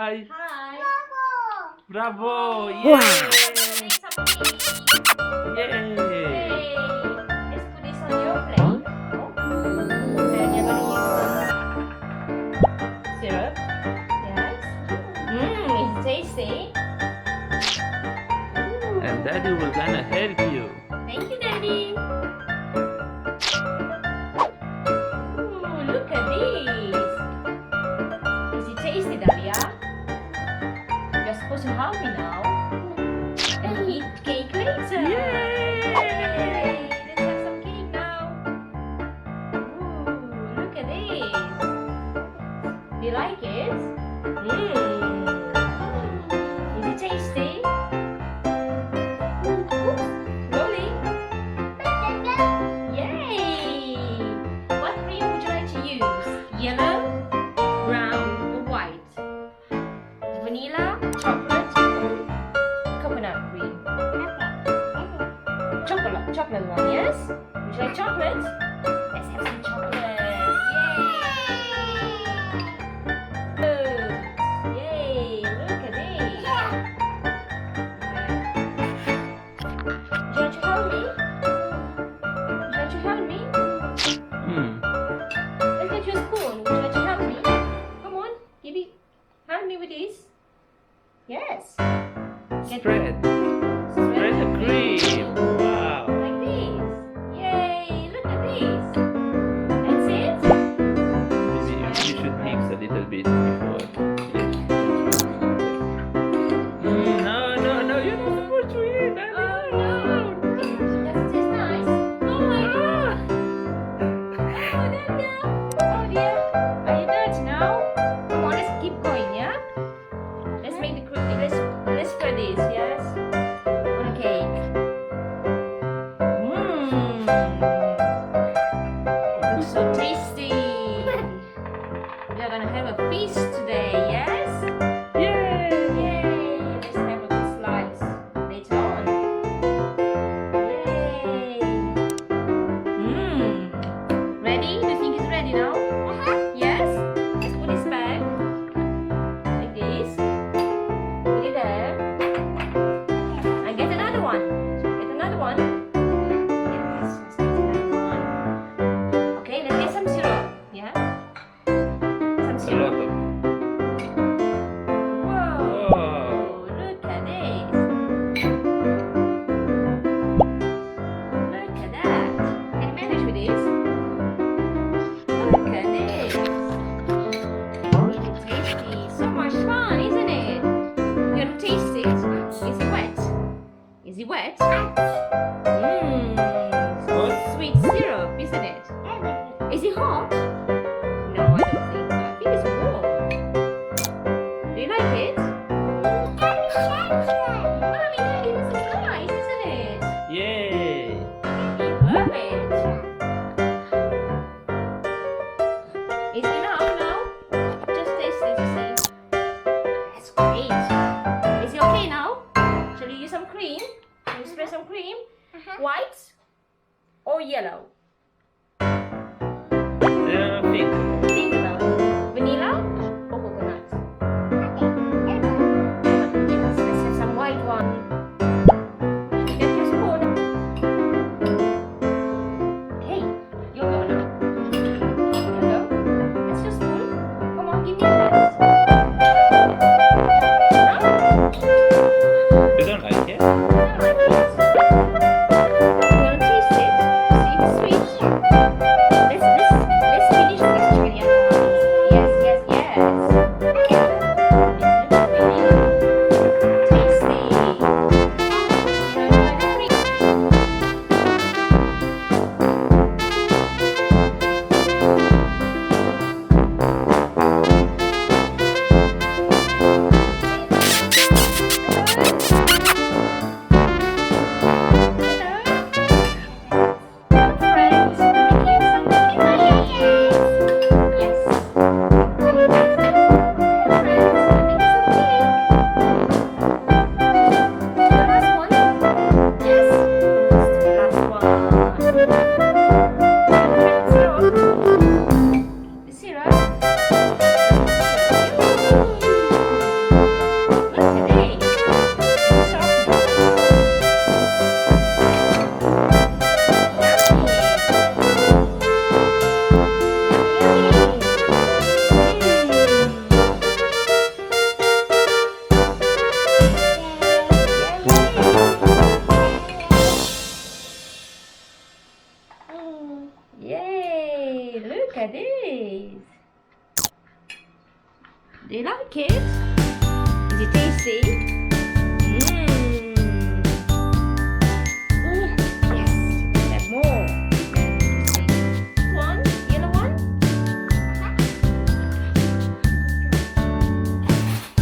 Hi. Hi. Bravo. Yay. Wow. Make some cake. Yay. Yay. Let's put this on your plate. Then you're gonna use some syrup. Yes. It's tasty. And Daddy will gonna help you. Thank you, Daddy. Look at this. Is it tasty, Dalia? You're supposed to help me now. And eat cake later. Yay! Yay! Let's have some cake now. Look at this. Do you like it? Is it tasty? Oops, slowly. Yay! What cream would you like to use? Yellow, brown, or white? Vanilla, chocolate, or coconut cream? Chocolate one, yes? Would you like chocolate? Let's have some chocolate. Yay! Good. Yay! Look at this. Would you like to help me? Would you like to help me? Let's get you a spoon. Would you like to help me? Come on, help me with this. Yes. Spread the cream. Wow. Like this. Yay! Look at this. That's it. Maybe you should mix a little bit before. No, you're not supposed to eat. Daddy. Oh no! Does it taste nice? Oh my god! Oh Dalia! Oh dear! Are you dirty now? Come on, let's keep going, yeah? Let's make the cream. Let's spread this, yes? On a cake. Looks so tasty. We are gonna have a feast today, yes? Yay! Yay! Let's have a good slice later on. Yay! Ready? Do you think it's ready now? Yes? Let's put this back. Like this. Put it there. And get another one. Get another one. Yes, let's get another one. Okay, let's get some syrup. Yeah? Some A syrup. lot of. Whoa! Whoa. Look at this. Look at that. Can you manage with this? Look at this. Really tasty. So much fun, isn't it? You gonna taste it? Is it wet? Is it wet? Sweet syrup, isn't it? Is it hot? No, I don't think so. I think it's warm. Do you like it? Mommy, Daddy, this is nice, isn't it? Yay! Love it. Is it enough now? Just taste it to see. That's great. Is it okay now? Shall you use some cream? Shall you spread some cream? White or yellow? Think. Think about it. Vanilla or coconut? Yes, let's have some white one. Get your spoon. Okay, you go now. You go. That's your spoon. Come on, give me a hand. You don't like it? No, I like it. You want to taste it? See if it's sweet? Do you like it? Is it tasty? Oh, yes. There's more. One, yellow one.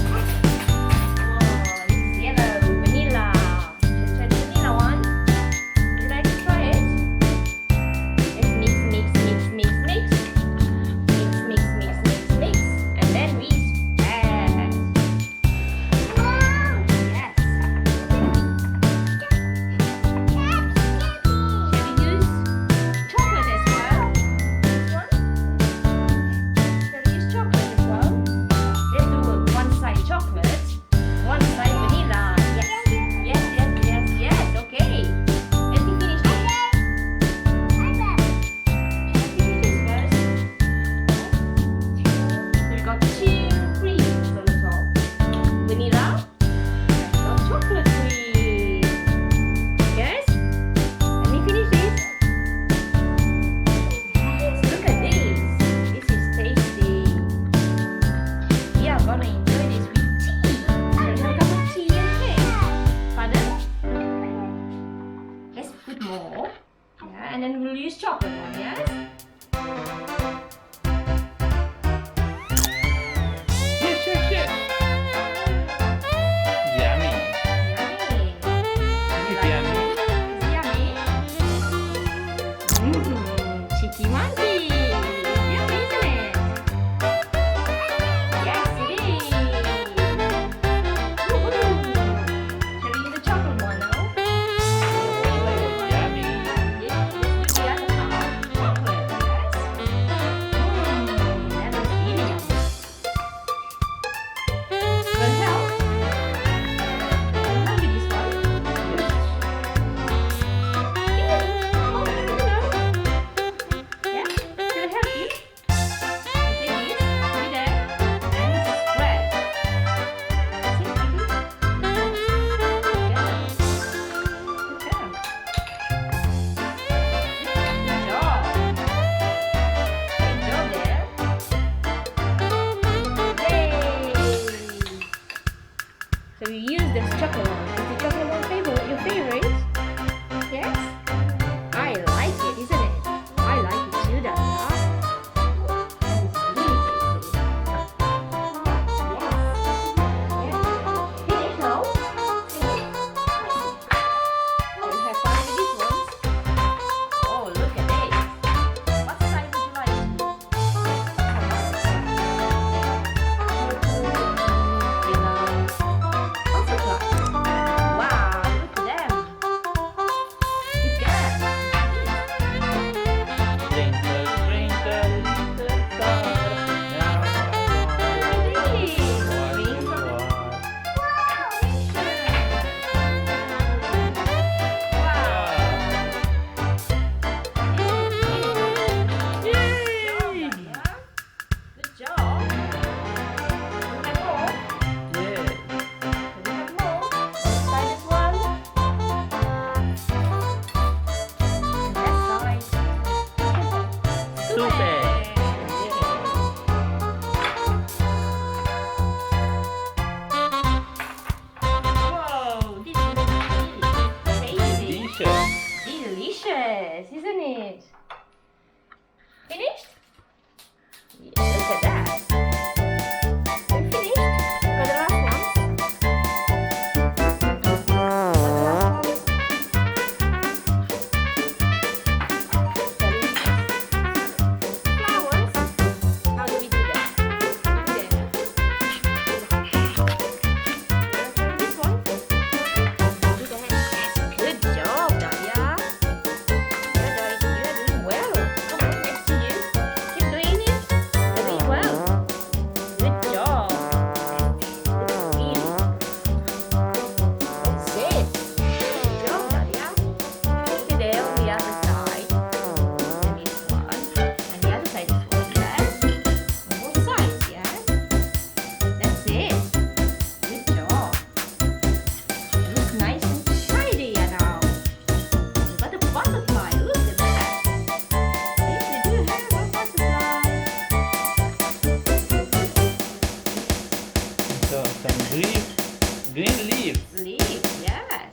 Oh, this is yellow, vanilla. Let's try the vanilla one. Would you like to try it? Let's mix, mix, mix, mix, mix. Mix, mix, mix, mix, mix. And then we spread. Yes. Shall we use chocolate as well? This one? Shall we use chocolate as well? Let's do one side chocolate, one side vanilla. Yes. Yes, yes, yes, yes. Okay. Let me finish this. Shall I finish this first? We've got two creams on the top. Vanilla. We've got chocolate cream. Yes? Let me finish this. Yes, look at this. This is tasty. We are gonna enjoy this with tea. Shall we have a cup of tea and cake? Pardon? Let's put more. Yeah, and then we'll use chocolate one, yes? Shit, shit, shit. Yummy. Yummy. It's yummy. It's yummy. Cheeky monkey. Yummy, isn't it? Yes, it is. Woohoo. Shall we use the chocolate one now? Yummy. Yes, let's do the other half. Chocolate, yes? That was really yummy. Will it help? Will it help with this one? Yeah. Oh, yeah? Should I help you? Take this, put it there, and spread. That's it, baby. Good job. Good job. Good job there. Yay! So you use this chocolate one. Is the chocolate one your favorite? Yes? I like it, isn't it? I like it too, Dalia. It's really tasty. Yes. Finish now? Finish. Shall we have fun with these ones? Oh, look at this. What side would you like? Yellow. What's it like? Wow, look at them. Leaves, yes.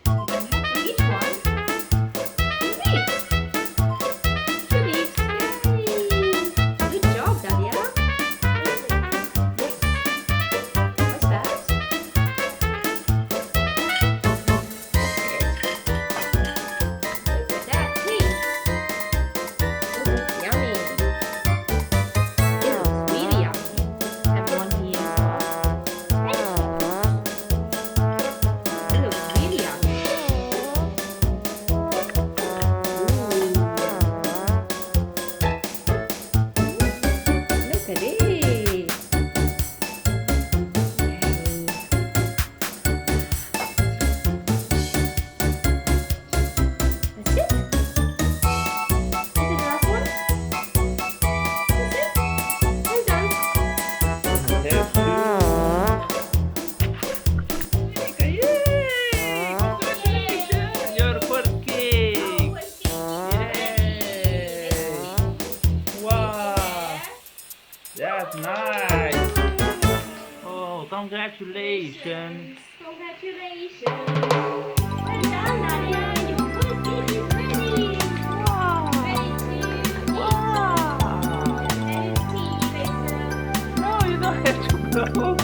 You can have for each one. Two leaves. Two leaves. Yay! Good job, Dalia. Yes. What's that? Look at that, please. Ooh, yummy. It looks really yummy. Have one here as well. It looks really yummy. Look at this. That's it. Is it the last one? That's it. Well done. There's two. Yay! Congratulations! Your first cake! Yay! Wow! That's nice! Oh, congratulations! Congratulations. Well done, Dalia. Your first cake is ready. Wow! Ready to eat. Wow! Ready to eat later. No, you don't have to blow.